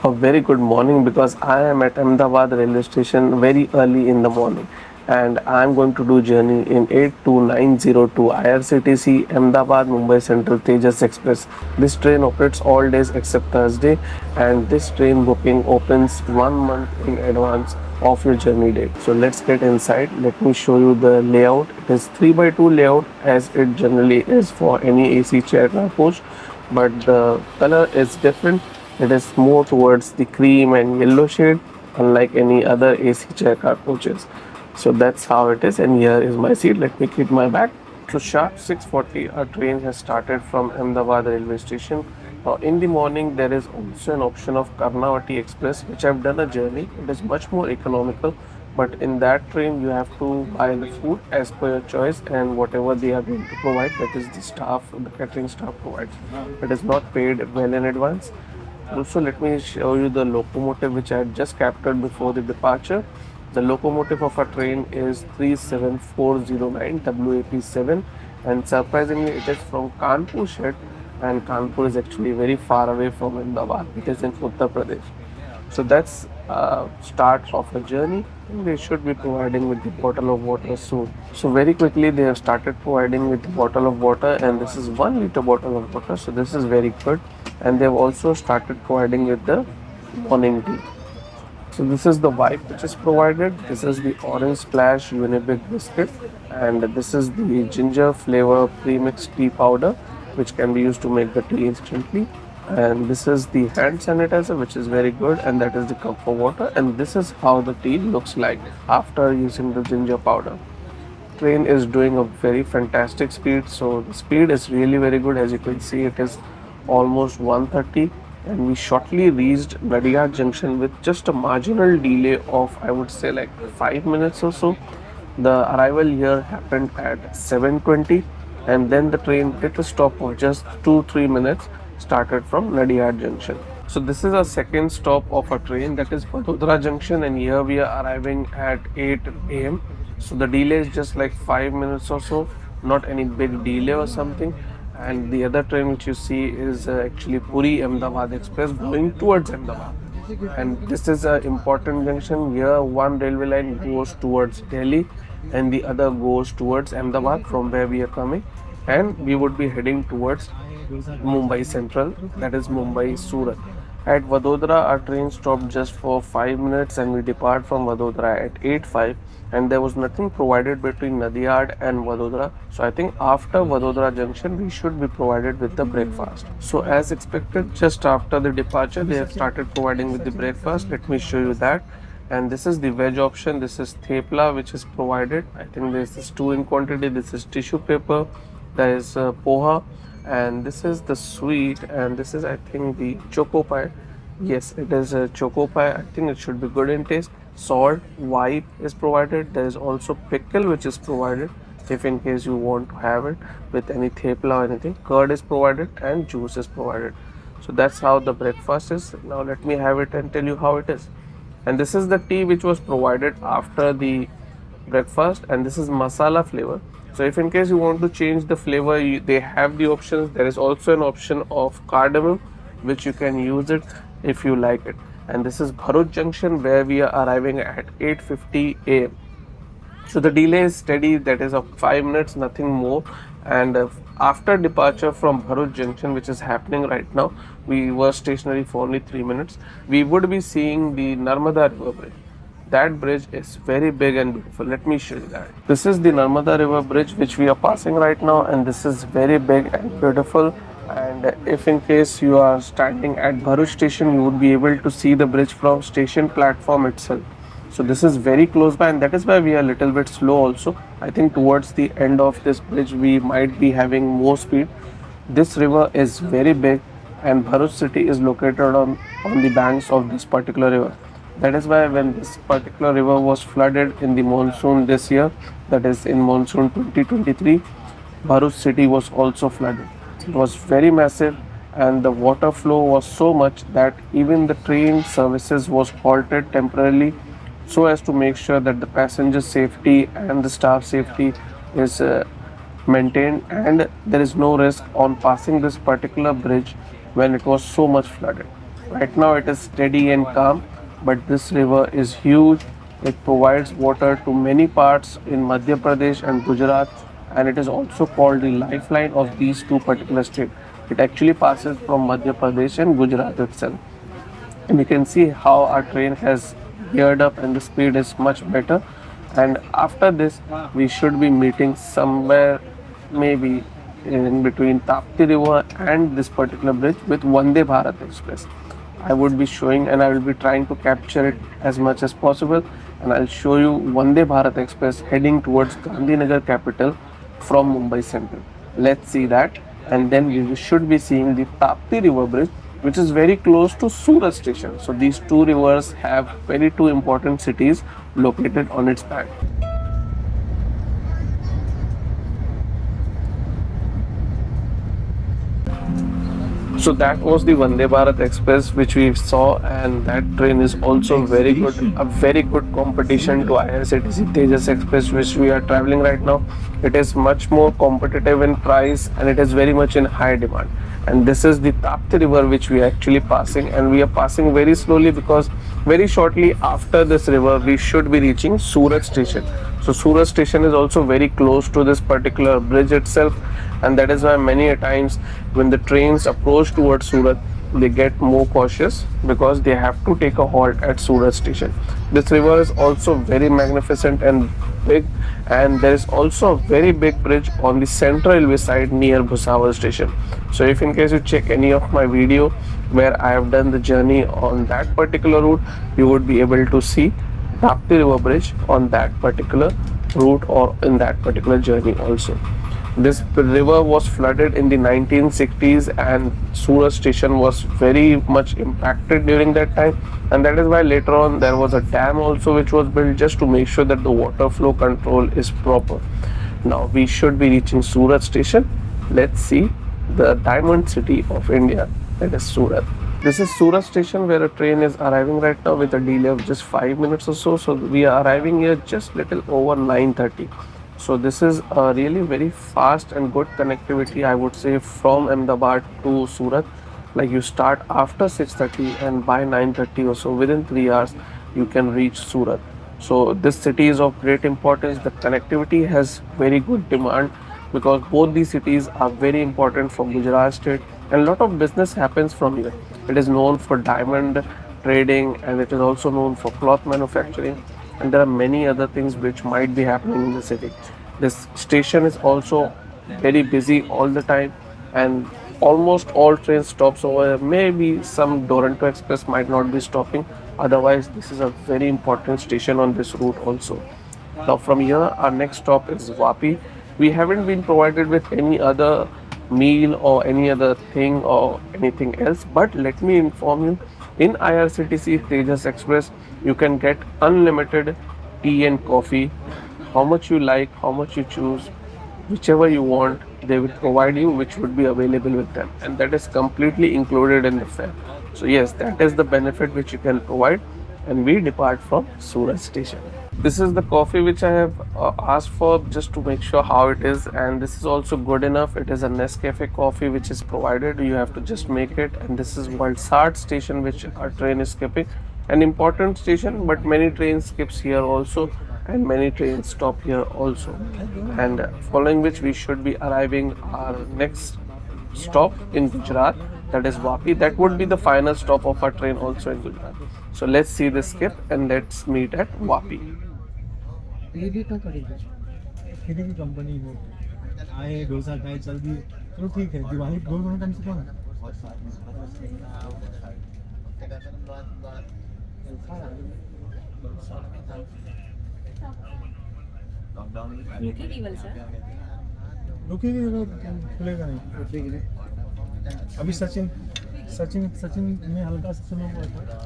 A very good morning because I am at Ahmedabad railway station very early in the morning and I am going to do journey in 82902 IRCTC Ahmedabad Mumbai Central Tejas Express. This train operates all days except Thursday and this train booking opens 1 month in advance of your journey date. So let's get inside. Let me show you the layout. It is 3 by 2 layout as it generally is for any AC chair car coach, but the color is different. It is more towards the cream and yellow shade, unlike any other AC chair car coaches. So that's how it is, and here is my seat. Let me keep my bag. So sharp 6:40, our train has started from Ahmedabad railway station. Now in the morning there is also an option of Karnavati Express, which I've done a journey. It is much more economical, but in that train you have to buy the food as per your choice and whatever they are going to provide. That is the catering staff provides. It is not paid well in advance. Also, let me show you the locomotive which I had just captured before the departure. The locomotive of our train is 37409 WAP7, and surprisingly it is from Kanpur shed, and Kanpur is actually very far away from Ahmedabad. It is in Uttar Pradesh. So that's start of a journey. They should be providing with the bottle of water soon. So very quickly they have started providing with the bottle of water, and this is 1 liter bottle of water. So this is very good. And they have also started providing with the morning tea. So this is the wipe which is provided. This is the orange splash Unibig biscuit, and this is the ginger flavor premixed tea powder, which can be used to make the tea instantly. And this is the hand sanitizer, which is very good, and that is the cup for water. And this is how the tea looks like after using the ginger powder. Train is doing a very fantastic speed, so the speed is really very good. As you can see, it is almost 130, and we shortly reached Nadia Junction with just a marginal delay of, I would say, like 5 minutes or so. The arrival here happened at 7:20, and then the train did a stop of just 2-3 minutes, started from Nadiad Junction. So this is our second stop of our train, that is Vadodara Junction, and here we are arriving at 8 a.m. So the delay is just like 5 minutes or so, not any big delay or something. And the other train which you see is actually Puri Ahmedabad Express going towards Ahmedabad. And this is an important junction. Here one railway line goes towards Delhi and the other goes towards Ahmedabad, from where we are coming, and we would be heading towards Mumbai Central, that is Mumbai Surat. At Vadodara, our train stopped just for 5 minutes and we depart from Vadodara at 8:05, and there was nothing provided between Nadiad and Vadodara. So I think after Vadodara junction we should be provided with the breakfast. So as expected, just after the departure they have started providing with the breakfast. Let me show you that. And this is the veg option. This is thepla which is provided. I think this is 2 in quantity. This is tissue paper. There is poha, and this is the sweet, and this is, I think, the choco pie. Yes, it is a choco pie. I think it should be good in taste. Salt, wipe is provided. There is also pickle which is provided if in case you want to have it with any thepla or anything. Curd is provided and juice is provided. So that's how the breakfast is. Now let me have it and tell you how it is. And this is the tea which was provided after the breakfast, and this is masala flavor. So if in case you want to change the flavor, they have the options. There is also an option of cardamom which you can use it if you like it. And this is Bharuch Junction, where we are arriving at 8:50 a.m. So the delay is steady, that is of 5 minutes, nothing more. And after departure from Bharuch Junction, which is happening right now, we were stationary for only 3 minutes. We would be seeing the Narmada River Bridge. That bridge is very big and beautiful. Let me show you that. This is the Narmada River Bridge which we are passing right now, and this is very big and beautiful. And if in case you are standing at Bharuch station, you would be able to see the bridge from station platform itself. So this is very close by, and that is why we are a little bit slow also. I think towards the end of this bridge we might be having more speed. This river is very big, and Bharuch city is located on the banks of this particular river. That is why when this particular river was flooded in the monsoon this year, that is in monsoon 2023, Bharuch city was also flooded. It was very massive, and the water flow was so much that even the train services was halted temporarily, so as to make sure that the passenger safety and the staff safety is maintained, and there is no risk on passing this particular bridge when it was so much flooded. Right now it is steady and calm, but this river is huge. It provides water to many parts in Madhya Pradesh and Gujarat, and it is also called the lifeline of these two particular states. It actually passes from Madhya Pradesh and Gujarat itself. And you can see how our train has geared up and the speed is much better. And after this, we should be meeting somewhere maybe in between Tapti River and this particular bridge with Vande Bharat Express. I would be showing and I will be trying to capture it as much as possible, and I'll show you Vande Bharat Express heading towards Gandhinagar capital from Mumbai Central. Let's see that, and then we should be seeing the Tapti River Bridge, which is very close to Surat station. So these two rivers have very two important cities located on its bank. So that was the Vande Bharat Express which we saw, and that train is also very good, a very good competition to IRCTC Tejas Express which we are traveling right now. It is much more competitive in price and it is very much in high demand. And this is the Tapti river which we are actually passing, and we are passing very slowly because very shortly after this river we should be reaching Surat station. So Surat station is also very close to this particular bridge itself, and that is why many a times when the trains approach towards Surat, they get more cautious because they have to take a halt at Surat station. This river is also very magnificent and big, and there is also a very big bridge on the central railway side near Bhusawal station. So if in case you check any of my video where I have done the journey on that particular route, you would be able to see Tapti River Bridge on that particular route or in that particular journey also. This river was flooded in the 1960s, and Surat station was very much impacted during that time, and that is why later on there was a dam also which was built just to make sure that the water flow control is proper. Now we should be reaching Surat station. Let's see the diamond city of India, that is Surat. This is Surat station where a train is arriving right now with a delay of just 5 minutes or so. So we are arriving here just little over 9:30. So this is a really very fast and good connectivity, I would say, from Ahmedabad to Surat. Like you start after 6:30 and by 9:30 or so, within 3 hours, you can reach Surat. So this city is of great importance. The connectivity has very good demand because both these cities are very important for Gujarat state, and a lot of business happens from here. It is known for diamond trading, and it is also known for cloth manufacturing, and there are many other things which might be happening in the city. This station is also very busy all the time, and almost all train stops over here. Maybe some Duronto Express might not be stopping. Otherwise, this is a very important station on this route also. Now from here, our next stop is Vapi. We haven't been provided with any other meal or any other thing or anything else, but let me inform you, in IRCTC Tejas Express, you can get unlimited tea and coffee, how much you like, how much you choose, whichever you want, they will provide you, which would be available with them, and that is completely included in the fare. So yes, that is the benefit which you can provide, and we depart from Surat station. This is the coffee which I have asked for just to make sure how it is, and this is also good enough. It is a Nescafe coffee which is provided. You have to just make it, and this is Valsad station which our train is skipping. An important station, but many trains skips here also, and many trains stop here also. And following which we should be arriving our next stop in Gujarat, that is Vapi. That would be the final stop of our train also in Gujarat. So let's see the skip and let's meet at Vapi. ये भी तो करेगी किसी की company हो आए डोसा खाए चल भी चलो ठीक है दिवाली 2 घंटे कम से कम रुकेगी खुलेगा नहीं अभी सचिन सचिन सचिन में हल्का सा सुना हुआ था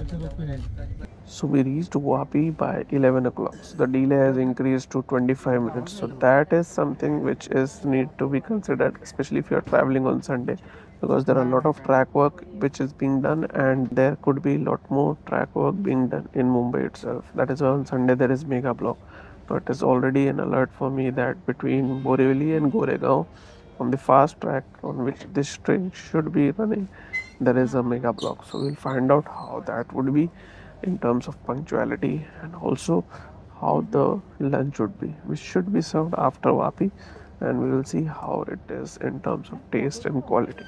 ऐसे रुक भी नहीं So we reached Vapi by 11 o'clock. So the delay has increased to 25 minutes. So that is something which is need to be considered, especially if you are traveling on Sunday, because there are a lot of track work which is being done, and there could be a lot more track work being done in Mumbai itself. That is why on Sunday there is mega block. So it is already an alert for me that between Borivali and Goregaon, on the fast track on which this train should be running, there is a mega block. So we'll find out how that would be in terms of punctuality, and also how the lunch would be, which should be served after Vapi, and we will see how it is in terms of taste and quality.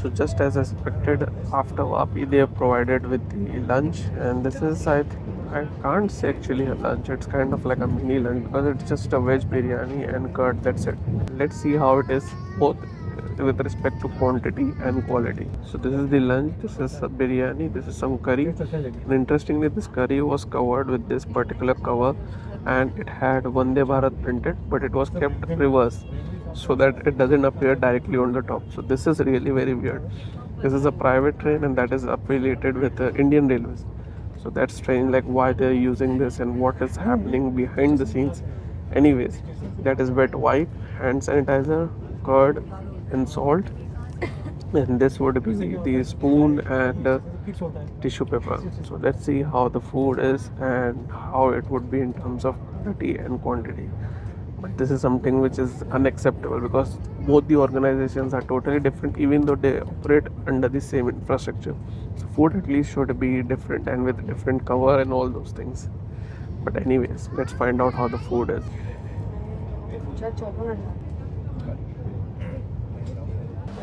So just as expected, after Vapi they have provided with the lunch, and this is I can't say actually a lunch. It's kind of like a mini lunch because it's just a veg biryani and curd. That's it. Let's see how it is both with respect to quantity and quality. So this is the lunch. This is a biryani. This is some curry. And interestingly, this curry was covered with this particular cover, and it had Vande Bharat printed, but it was kept reverse so that it doesn't appear directly on the top. So this is really very weird. This is a private train, and that is affiliated with the Indian Railways. So that's strange, like why they're using this and what is happening behind the scenes. Anyways, that is wet wipe, hand sanitizer, curd, and salt. And this would be the spoon and tissue paper. So let's see how the food is and how it would be in terms of quality and quantity. But this is something which is unacceptable because both the organizations are totally different, even though they operate under the same infrastructure. So food at least should be different and with different cover and all those things. But anyways, let's find out how the food is.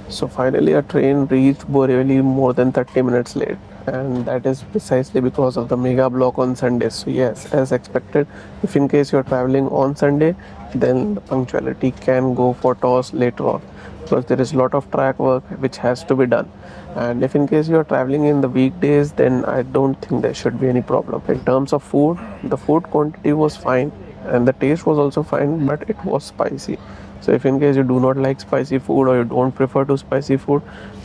So finally, a train reached Borivali more than 30 minutes late, and that is precisely because of the mega block on Sunday. So yes, as expected, if in case you're traveling on Sunday, then the punctuality can go for toss later on because there is a lot of track work which has to be done. And if in case you're traveling in the weekdays, then I don't think there should be any problem. In terms of food, the food quantity was fine and the taste was also fine, but it was spicy. So if in case you do not like spicy food or you don't prefer to spicy food,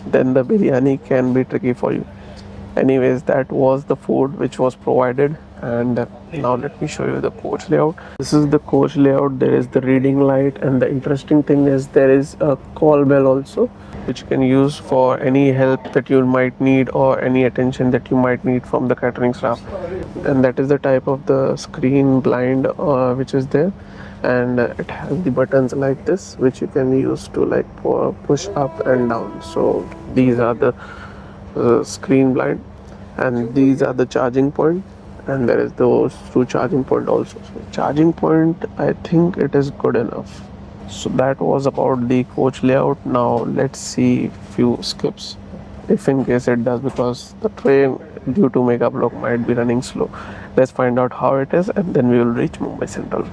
then the biryani can be tricky for you. Anyways, that was the food which was provided, and now let me show you the coach layout. This is the coach layout. There is the reading light, and the interesting thing is there is a call bell also, which you can use for any help that you might need or any attention that you might need from the catering staff. And that is the type of the screen blind which is there, and it has the buttons like this which you can use to like push up and down. So these are the screen blind, and these are the charging point, and there is those two charging point also. So charging point, I think it is good enough. So that was about the coach layout. Now let's see few skips if in case it does, because the train due to mega block might be running slow. Let's find out how it is, and then we will reach Mumbai Central.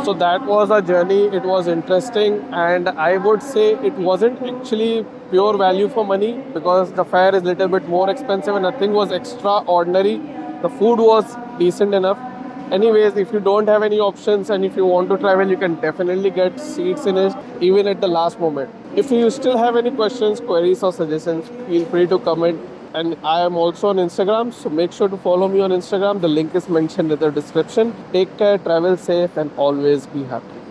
So that was a journey. It was interesting, and I would say it wasn't actually pure value for money because the fare is a little bit more expensive and nothing was extraordinary. The food was decent enough. Anyways, if you don't have any options and if you want to travel, you can definitely get seats in it even at the last moment. If you still have any questions, queries, or suggestions, feel free to comment. And I am also on Instagram, so make sure to follow me on Instagram. The link is mentioned in the description. Take care, travel safe, and always be happy.